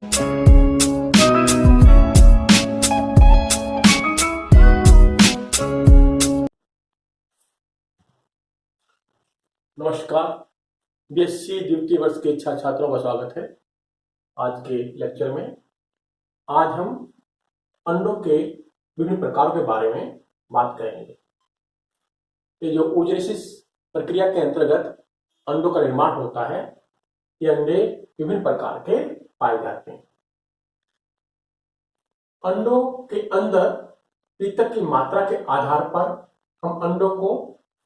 नमस्कार। बीएससी द्वितीय वर्ष के छात्रों का स्वागत है आज के लेक्चर में। आज हम अंडों के विभिन्न प्रकारों के बारे में बात करेंगे। ये जो oogenesis प्रक्रिया के अंतर्गत अंडों का निर्माण होता है, ये अंडे विभिन्न प्रकार के पाए जाते हैं। अंडों के अंदर पीतक की मात्रा के आधार पर हम अंडों को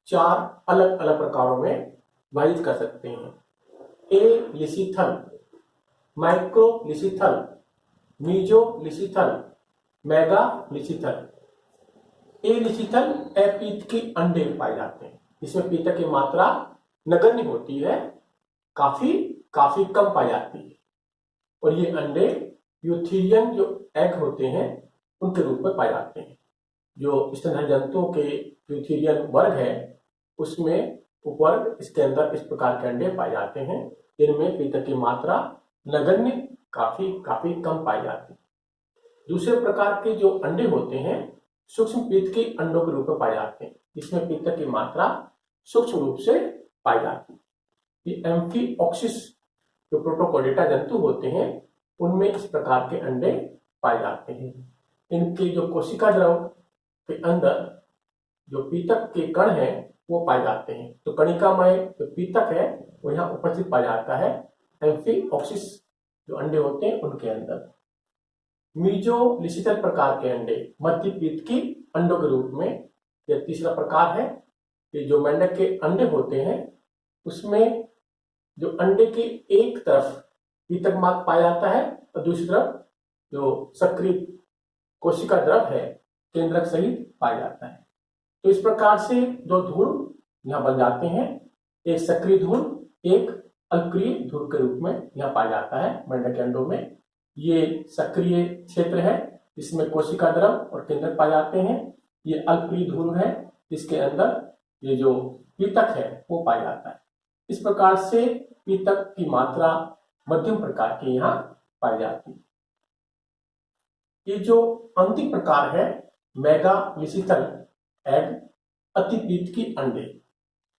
4 अलग अलग प्रकारों में विभाजित कर सकते हैं। ए लिसिथल, माइक्रो लिसिथल, मीजो लिसिथल, मेगा लिसिथल। ए लिसिथल अपीत के अंडे पाए जाते हैं, इसमें पीतक की मात्रा नगण्य होती है, काफी कम पाई जाती है, और ये अंडे यूथेरियन जो एग होते हैं उनके रूप में पाए जाते हैं। जो स्तनधारी जंतुओं के यूथेरियन वर्ग है उसमें उपवर्ग इसके अंदर इस प्रकार के अंडे पाए जाते हैं, जिनमें पीतक की मात्रा नगण्य काफी कम पाई जाती है। दूसरे प्रकार के जो अंडे होते हैं सूक्ष्म पीत के अंडों के रूप में पाए जाते हैं, जिसमें पीतक की मात्रा सूक्ष्म रूप से पाई जाती है। ये एम्फीऑक्सिस जो प्रोटोकोडेटा जंतु होते हैं उनमें इस प्रकार के अंडे पाए जाते हैं। इनके जो कोशिका द्रव के अंदर जो पीतक के कण हैं वो पाए जाते हैं। तो कणिकामय जो पीतक है वो यहाँ उपस्थित पाया जाता है एम्फीऑक्सिस जो अंडे होते हैं उनके अंदर। मीजो लिसिथल प्रकार के अंडे मध्य पीत की अंडों के रूप में यह तीसरा प्रकार है। ये जो मेंढक के अंडे होते हैं उसमें जो अंडे के एक तरफ पीतक मार्ग पाया जाता है और दूसरी तरफ जो सक्रिय कोशिका द्रव है केंद्रक सहित पाया जाता है। तो इस प्रकार से 2 ध्रुव यहाँ बन जाते हैं, एक सक्रिय ध्रुव, एक अल्पक्रिय ध्रुव के रूप में यहाँ पाया जाता है मेंढक के अंडों में। ये सक्रिय क्षेत्र है जिसमें कोशिका द्रव और केंद्रक पाए जाते हैं। ये अल्पक्रिय ध्रुव है जिसके अंदर ये जो पीतक है वो पाया जाता है। इस प्रकार से पीतक की मात्रा मध्यम प्रकार की यहाँ पाई जाती है। ये जो अंतिम प्रकार है मेगा लिसिथल एग, अतिपीत की अंडे,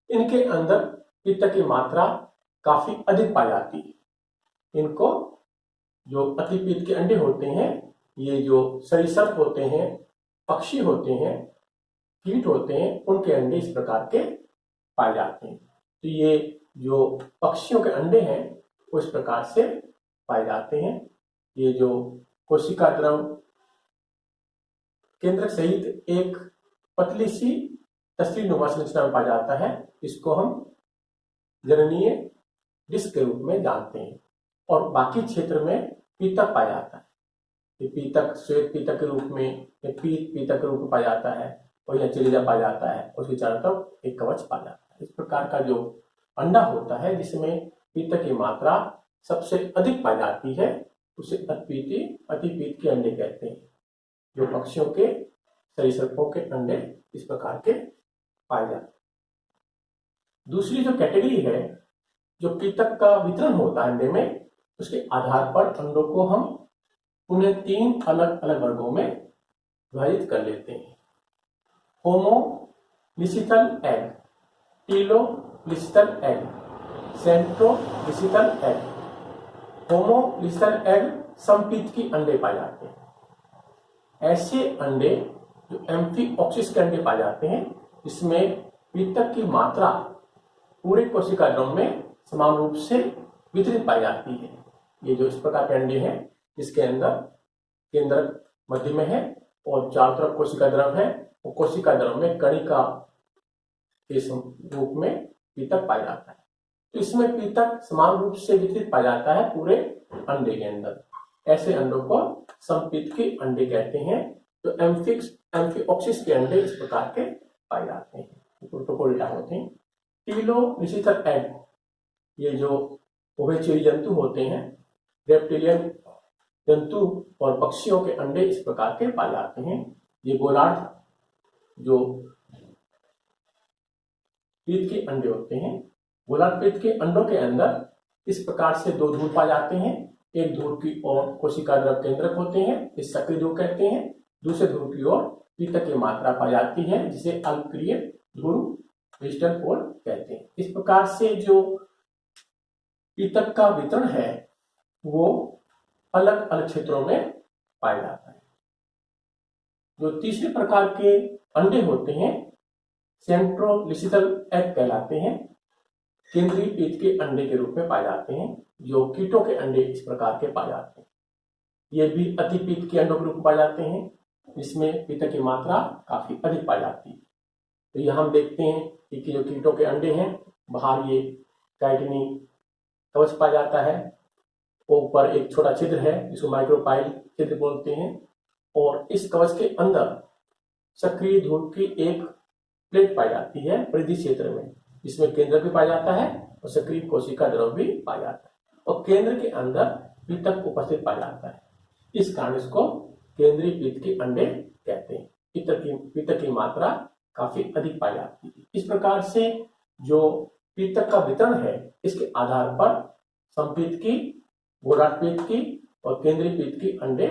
इनके अंदर पीतक की मात्रा काफी अधिक पाई जाती है। इनको जो अतिपीत के अंडे होते हैं ये जो सरीसृप होते हैं, पक्षी होते हैं, कीट होते हैं, उनके अंडे इस प्रकार के पाए जाते हैं। तो ये जो पक्षियों के अंडे हैं वो इस प्रकार से पाए जाते हैं। ये जो कोशिका द्रव केंद्रक सहित एक पतली सी तस्वीरनुमा संरचना में पाया जाता है, इसको हम जननीय डिस्क के रूप में जानते हैं। और बाकी क्षेत्र में पीतक पाया जाता है। ये पीतक श्वेत पीतक के रूप में या पीत पीतक के रूप में पाया जाता है, और यह चिलिजा पाया जाता है, उसके चारों तरफ एक कवच पाया जाता है। इस प्रकार का जो अंडा होता है जिसमें पीतक की मात्रा सबसे अधिक पाई जाती है उसे अतिपीत के अंडे कहते हैं। जो पक्षियों के सरीसृपों के अंडे इस प्रकार के पाए जाते हैं। दूसरी जो कैटेगरी है जो पीतक का वितरण होता है अंडे में, उसके आधार पर अंडों को हम उन्हें 3 अलग अलग वर्गों में विभाजित कर लेते हैं। होमो लिसिथल एग, टीलो लिसिथल एग, सेंट्रो लिसिथल एग। होमो लिसिथल एग समपीत की अंडे पाए जाते हैं। ऐसे अंडे जो एम्फीऑक्सिस के अंडे पाए जाते हैं इसमें पीतक की मात्रा पूरे कोशिका द्रव में समान रूप से वितरित पाई जाती है। ये जो इस प्रकार के अंडे हैं जिसके अंदर केंद्रक मध्य में है और चारों तरफ कोशिका द्रव है, और कोशिका द्रव में कणिका के रूप में पीतक पाया जाता है। तो इसमें पीतक समान रूप से वितरित पाया जाता है पूरे अंडे के अंदर। ऐसे अंडों को समपीत के अंडे कहते हैं। तो एम्फीऑक्सिस के अंडे इस प्रकार के पाए जाते हैं, प्रोटोकोडेटा होते हैं। टीलो लिसिथल एग, ये जो उभयचरी जंतु होते हैं, रेप्टिलियन जंतु और पक्षियों के अंडे इस प्रकार के पाए जाते हैं। ये गोलार्ध जो पीत के अंडे होते हैं, गोलार्ध पीत के अंडों के अंदर इस प्रकार से 2 ध्रुव पाए जाते हैं। एक ध्रुव की ओर कोशिका द्रव केंद्रक होते हैं, इस सक्रिय ध्रुव कहते हैं। दूसरे ध्रुव की ओर पीतक की मात्रा पाई जाती है, जिसे अल्पक्रिय ध्रुव डिजिटल पोल कहते हैं। इस प्रकार से जो पीतक का वितरण है वो अलग अलग क्षेत्रों में पाया जाता है। जो तीसरे प्रकार के अंडे होते हैं सेंट्रोलिसिटल एग कहलाते हैं, केंद्रीय पीत के अंडे के रूप में पाए जाते हैं। जो कीटों के अंडे इस प्रकार के पाए जाते हैं। ये भी अतिपीत के अंडों के रूप में पाए जाते हैं, जिसमें पीतक की मात्रा काफी अधिक पाई जाती है। तो यह हम देखते हैं कि जो कीटों के अंडे हैं, बाहर ये काइटिनी कवच पाया जाता है, ऊपर एक छोटा छिद्र है जिसको माइक्रोपाइल छिद्र बोलते हैं, और इस कवच के अंदर सक्रिय ध्रुव की एक प्लेट पाई जाती है परिधि क्षेत्र में, जिसमें केंद्र भी पाया जाता है और सक्रिय कोशिका द्रव भी पाया जाता है, और केंद्र के अंदर पीतक उपस्थित पाया जाता है। इस कारण इसको केंद्रीय पीत के अंडे कहते हैं। पीतक की मात्रा काफी अधिक पाई जाती है। इस प्रकार से जो पीतक का वितरण है, इसके आधार पर संपीत की, गोलार्ध पीत की और केंद्रीय पीत की अंडे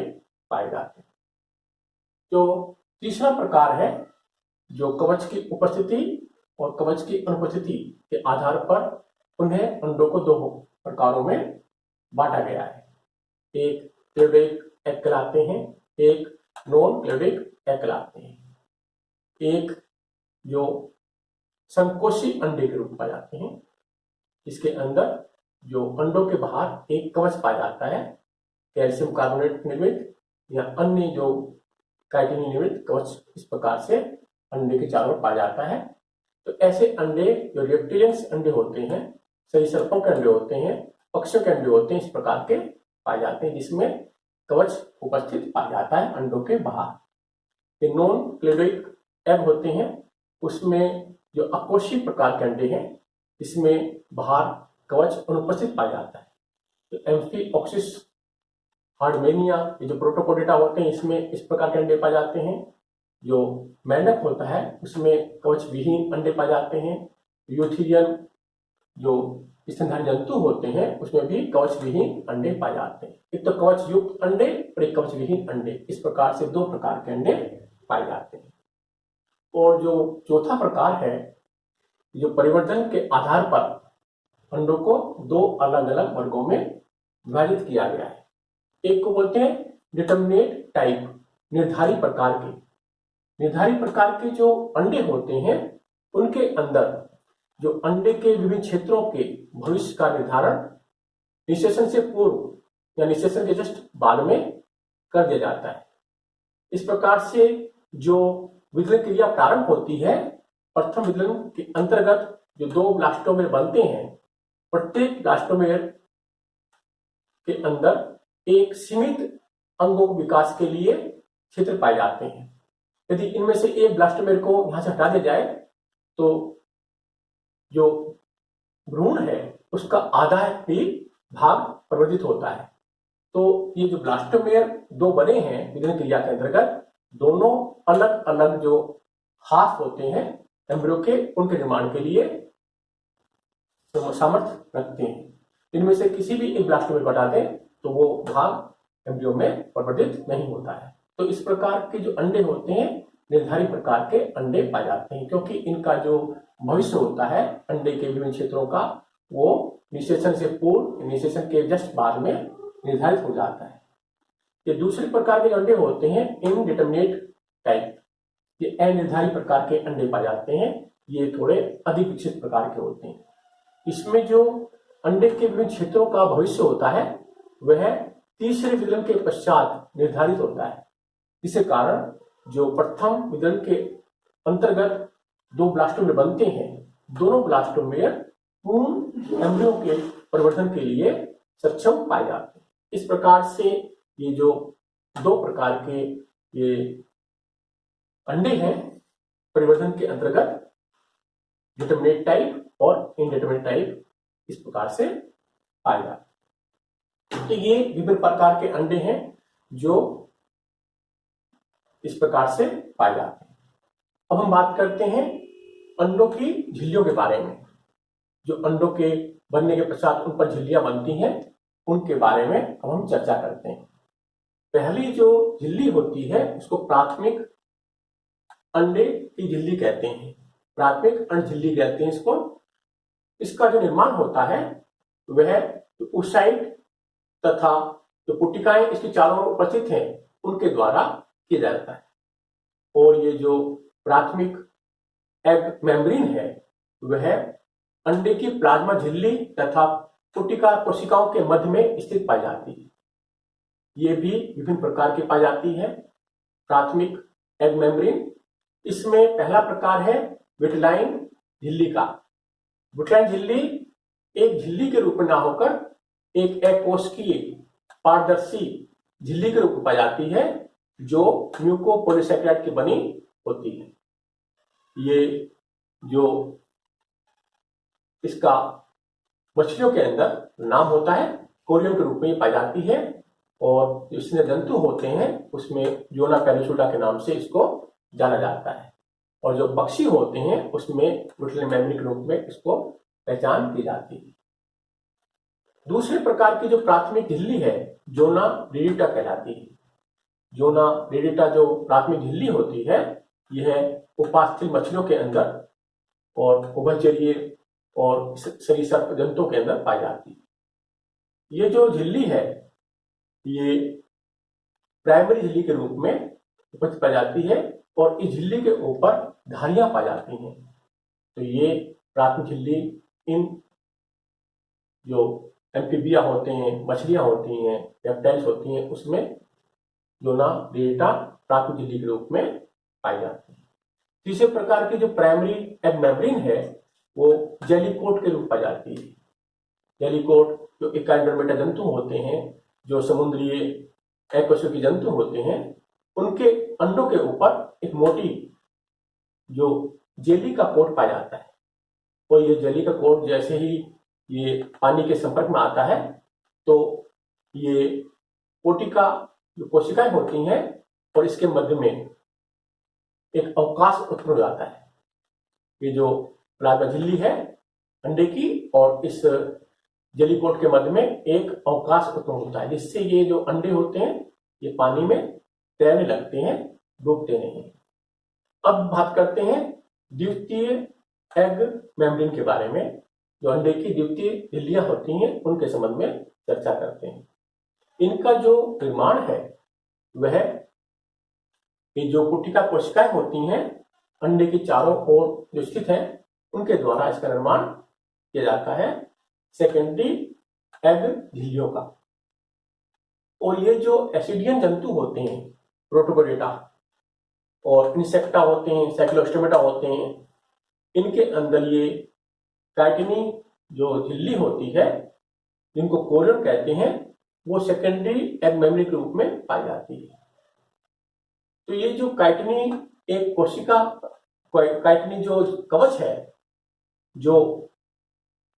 पाए जाते हैं। जो तीसरा प्रकार है, जो कवच की उपस्थिति और कवच की अनुपस्थिति के आधार पर उन्हें अंडों को दो प्रकारों में बांटा गया है। एक क्लेडोइक एग कहलाते हैं, एक नॉन क्लेडोइक एग कहलाते हैं। एक जो संकोची अंडे के रूप में पाए जाते हैं, इसके अंदर जो अंडों के बाहर एक कवच पाया जाता है, कैल्शियम कार्बोनेट निर्मित या अन्य जो काइटिनी निर्मित कवच इस प्रकार से अंडे के चारों ओर पाया जाता है। तो ऐसे अंडे जो रेप्टिलियंस अंडे होते हैं, सरीसृपों के अंडे होते हैं, पक्षियों के अंडे होते हैं, इस प्रकार के पाए जाते हैं, जिसमें कवच उपस्थित पाया जाता है अंडों के बाहर। ये नॉन क्लेडोइक एग होते हैं, उसमें जो अकोशी प्रकार के अंडे हैं, इसमें बाहर कवच अनुपस्थित पाया जाता है। तो एम्फीऑक्सिस हार्डमेनिया, ये जो प्रोटोकोडेटा होते हैं, इसमें इस प्रकार के अंडे पाए जाते हैं। जो मेंढक होता है उसमें कवच विहीन अंडे पाए जाते हैं। यूथीरियन जो स्तनधारी जंतु होते हैं उसमें भी कवच विहीन अंडे पाए जाते हैं। एक तो कवच युक्त अंडे और एक कवच विहीन अंडे, इस प्रकार से दो प्रकार के अंडे पाए जाते हैं। और जो चौथा प्रकार है, जो परिवर्तन के आधार पर अंडों को दो अलग अलग वर्गों में विभाजित किया गया है। एक को बोलते हैं डिटर्मिनेट टाइप, निर्धारित प्रकार के। निर्धारित प्रकार के जो अंडे होते हैं, उनके अंदर जो अंडे के विभिन्न क्षेत्रों के भविष्य का निर्धारण निषेचन से पूर्व या निषेचन के जस्ट बाद में कर दिया जाता है। इस प्रकार से जो विदलन क्रिया प्रारंभ होती है, प्रथम विदलन के अंतर्गत जो दो ब्लास्टोमेर बनते हैं, प्रत्येक ब्लास्टोमेर के अंदर एक सीमित अंगों विकास के लिए क्षेत्र पाए जाते हैं। यदि इनमें से एक ब्लास्टोमेर को यहां से हटा दिया जाए तो जो भ्रूण है उसका आधा ही भाग प्रवर्धित होता है। तो ये जो ब्लास्टोमेर दो बने हैं विदलन क्रिया के अंतर्गत, दोनों अलग अलग जो हाफ होते हैं एम्ब्रियो के, उनके निर्माण के लिए सामर्थ्य रखते हैं। इनमें से किसी भी एक ब्लास्टोमेर को हटा दें तो वो भाग एम्ब्रियो में प्रवर्धित नहीं होता है। तो इस प्रकार के जो अंडे होते हैं, निर्धारित प्रकार के अंडे पाए जाते हैं, क्योंकि इनका जो भविष्य होता है अंडे के विभिन्न क्षेत्रों का, वो निषेचन से पूर्व, निषेचन के जस्ट बाद में निर्धारित हो जाता है। ये दूसरे प्रकार के अंडे होते हैं इनडिटर्मिनेट टाइप, ये अनिर्धारित प्रकार के अंडे पाए जाते हैं। ये थोड़े अधिक विकसित प्रकार के होते हैं। इसमें जो अंडे के विभिन्न क्षेत्रों का भविष्य होता है वह तीसरे विदलन के पश्चात निर्धारित होता है। इसी कारण जो प्रथम विदलन के अंतर्गत दो ब्लास्टोमेर बनते हैं, दोनों ब्लास्टोमेर पूर्ण एम्ब्रियो के परिवर्तन के लिए सक्षम पाए जाते हैं। इस प्रकार से ये जो दो प्रकार के ये अंडे हैं परिवर्तन के अंतर्गत, डिटर्मिनेट टाइप और इनडिटर्मिनेट टाइप, इस प्रकार से पाए जाते हैं। तो ये विभिन्न प्रकार के अंडे हैं जो इस प्रकार से पाए जाते हैं। अब हम बात करते हैं अंडों की झिल्लियों के बारे में। जो अंडों के बनने के पश्चात उन पर झिल्लियां बनती हैं उनके बारे में अब हम चर्चा करते हैं। पहली जो झिल्ली होती है उसको प्राथमिक अंडे की झिल्ली कहते हैं, प्राथमिक अंड झिल्ली कहते हैं इसको। इसका जो निर्माण होता है वह ओसाइट तथा जो पुटिकाएं इसके चारों ओर उपस्थित हैं उनके द्वारा किया जाता है। और ये जो प्राथमिक एग मेम्ब्रेन है वह अंडे की प्लाज्मा झिल्ली तथा पुटिका कोशिकाओं के मध्य में स्थित पाई जाती है। ये भी विभिन्न प्रकार की पाई जाती है प्राथमिक एग मेम्ब्रेन। इसमें पहला प्रकार है विटलाइन झिल्ली का। विटलाइन झिल्ली एक झिल्ली के रूप में ना होकर एक कोशिकीय पारदर्शी झिल्ली के रूप में पाई जाती है जो म्यूकोपॉलीसैकेराइड की बनी होती है। ये जो इसका मछलियों के अंदर नाम होता है कोरियम के रूप में पाई जाती है। और जो इसमें जंतु होते हैं उसमें जोना पेरिसोडा के नाम से इसको जाना जाता है। और जो पक्षी होते हैं उसमें विटलाइन मेम्ब्रेन के रूप में इसको पहचान की जाती है। दूसरे प्रकार की जो प्राथमिक झिल्ली है जोना रेडिटा कहलाती है। जोना रेडिटा जो प्राथमिक झिल्ली होती है यह उपास्थल मछलियों के अंदर और उभयचरीय और सरीसृप जंतुओं के अंदर पाई जाती है। ये जो झिल्ली है ये प्राइमरी झिल्ली के रूप में उपस्थित पाई जाती है और इस झिल्ली के ऊपर धारियां पाई जाती हैं। तो ये प्राथमिक झिल्ली इन जो एम्फीबिया होते हैं, मछलियां होती हैं, रेप्टाइल्स होती हैं, उसमें जोना रेडिटा प्राथमिक झिल्ली के रूप में पाई जाती है। तीसरे प्रकार की जो प्राइमरी एग मेम्ब्रेन है वो जेलीकोट के रूप में पाई जाती है। जेलीकोट जो एकाइंडोर्मेटा जंतु होते हैं, जो समुद्रीय अकशेरुकी जंतु होते हैं, उनके अंडों के ऊपर एक मोटी जो जेली का कोट पाया जाता है। और ये जेली का कोट जैसे ही ये पानी के संपर्क में आता है तो ये कोटिका जो कोशिकाएं होती हैं और इसके मध्य में एक अवकाश उत्पन्न हो जाता है। ये जो प्लाज्मा झिल्ली है अंडे की और इस जेलीकोट के मध्य में एक अवकाश उत्पन्न होता है जिससे ये जो अंडे होते हैं ये पानी में तैरने लगते हैं, डूबते नहीं। अब बात करते हैं द्वितीय एग मेम्ब्रेन के बारे में। जो अंडे की द्वितीय झिल्लियां होती हैं उनके संबंध में चर्चा करते हैं। इनका जो निर्माण है वह ये जो पुटिका कोशिकाएं होती हैं अंडे के चारों ओर जो स्थित है उनके द्वारा इसका निर्माण किया जाता है सेकेंडरी एग झिल्लियों का। और ये जो एसिडियन जंतु होते हैं प्रोटोगोडेटा और इंसेक्टा होते हैं, साइक्लोस्टोमेटा होते हैं, इनके अंदर ये काइटिनी जो झिल्ली होती है जिनको कोरियम कहते हैं वो सेकेंडरी एग मेम्ब्रेन के रूप में पाई जाती है। तो ये जो काइटिनी एक कोशिका काइटिनी जो कवच है जो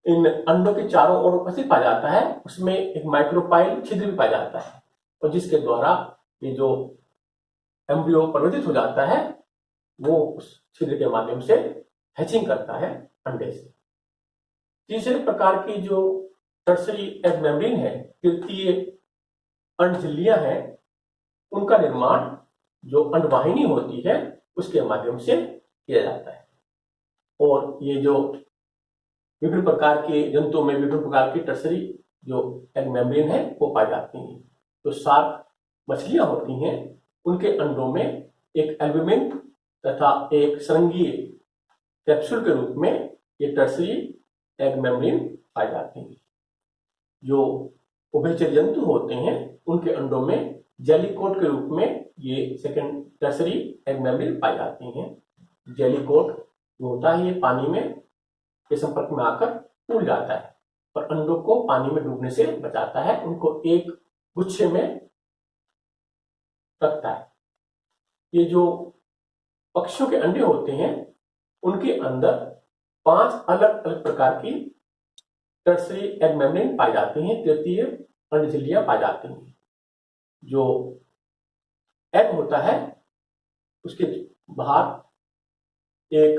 इन अंडों के चारों ओर उपस्थित पाया जाता है उसमें एक माइक्रोपाइल छिद्र भी पाया जाता है और जिसके द्वारा ये जो एम्ब्रियो परिवर्तित हो जाता है वो उस छिद्र के माध्यम से हैचिंग करता है अंडे से। तीसरे प्रकार की जो टर्सरी एग मेम्ब्रेन है, तृतीय अंड झिल्लियां हैं, उनका निर्माण जो अंडवाहिनी होती है उसके माध्यम से किया जाता है। और ये जो विभिन्न प्रकार के जंतुओं में विभिन्न प्रकार की टर्सरी जो एग मेम्ब्रेन है वो पाई जाती हैं। तो 7 मछलियां होती हैं उनके अंडों में एक एल्ब्यूमिन तथा एक संघीय कैप्सूल के रूप में ये टर्सरी एग मेम्ब्रेन पाई जाती है। जो उभयचर जंतु होते हैं उनके अंडों में जेलीकोट के रूप में ये सेकेंड टर्सरी एग मेम्ब्रेन पाई जाती हैं। जेलीकोट जो होता है ये पानी में के संपर्क में आकर फूल जाता है और अंडों को पानी में डूबने से बचाता है, उनको एक गुच्छे में रखता है। ये जो पक्षियों के अंडे होते हैं उनके अंदर 5 अलग अलग प्रकार की टर्सरी एग मेम्ब्रेन पाई जाती हैं, तृतीय अंड झिल्लियां पाई जाती हैं। जो एग होता है उसके बाहर एक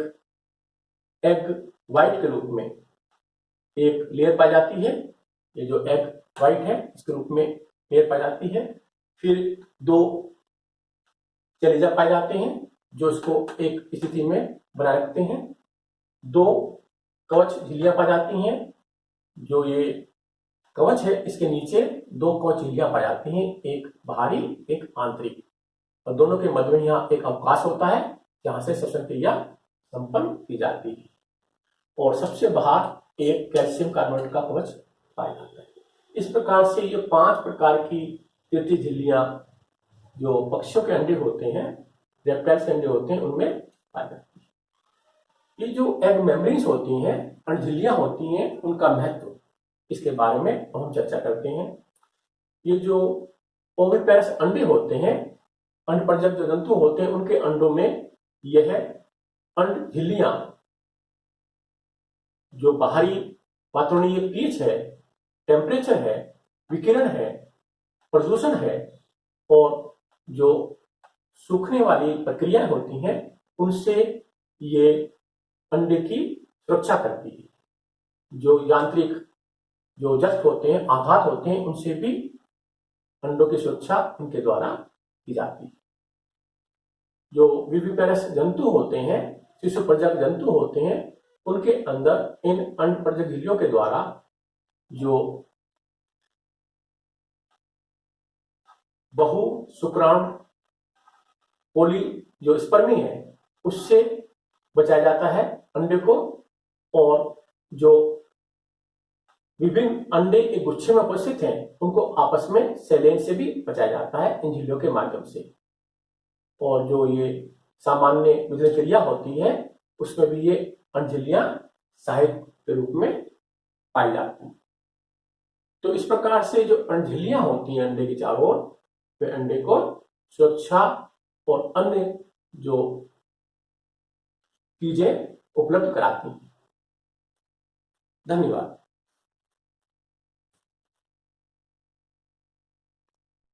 एग व्हाइट के रूप में एक लेयर पाई जाती है। ये जो एग व्हाइट है इसके रूप में लेयर पाई जाती है। फिर 2 चेलेजा पाए जाते हैं जो इसको एक स्थिति में बनाए रखते हैं। 2 कवच झिल्लियां पाई जाती हैं, जो ये कवच है इसके नीचे 2 कवच झिल्लियां पाई जाती हैं, एक बाहरी एक आंतरिक, और दोनों के मध्य में यहाँ एक अवकाश होता है जहां से श्वसन क्रिया संपन्न की जाती है। और सबसे बाहर एक कैल्शियम कार्बोनेट का कवच पाया जाता है। इस प्रकार से ये 5 प्रकार की तिरछी झिल्लियां जो पक्षियों के अंडे होते हैं, रेप्टाइल्स के अंडे होते हैं, उनमें पाई जाती है। ये जो एग मेम्ब्रेन्स होती हैं, अंडझिल्लियां होती हैं, उनका महत्व, इसके बारे में हम चर्चा करते हैं। ये जो ओविपेरस अंडे होते हैं, अंडपरजक जो जंतु होते हैं, उनके अंडों में यह अंडझिल्लियां जो बाहरी वातावरणीय पीएच है, टेम्परेचर है, विकिरण है, प्रदूषण है और जो सूखने वाली प्रक्रियाएं होती हैं, उनसे ये अंडे की सुरक्षा करती है। जो यांत्रिक जो जस्त होते हैं, आघात होते हैं, उनसे भी अंडों की सुरक्षा इनके द्वारा की जाती है। जो विविपेरस जंतु होते हैं, शिशु प्रजक जंतु होते हैं, उनके अंदर इन अंडपरजक झिल्लियों के द्वारा जो बहु शुक्राणु पोली जो स्पर्मी है, उससे बचाया जाता है अंडे को, और जो विभिन्न अंडे एक गुच्छे में उपस्थित हैं, उनको आपस में सेलेन से भी बचाया जाता है इन झिल्लियों के माध्यम से। और जो ये सामान्य वितरण क्रिया होती है, उसमें भी ये अंडझिल्लियां सहायक के रूप में पाई जाती हैं। तो इस प्रकार से जो अंडझिल्लियां होती हैं अंडे के चारों ओर, वे अंडे को सुरक्षा और अन्य जो चीजें उपलब्ध कराती हैं। धन्यवाद।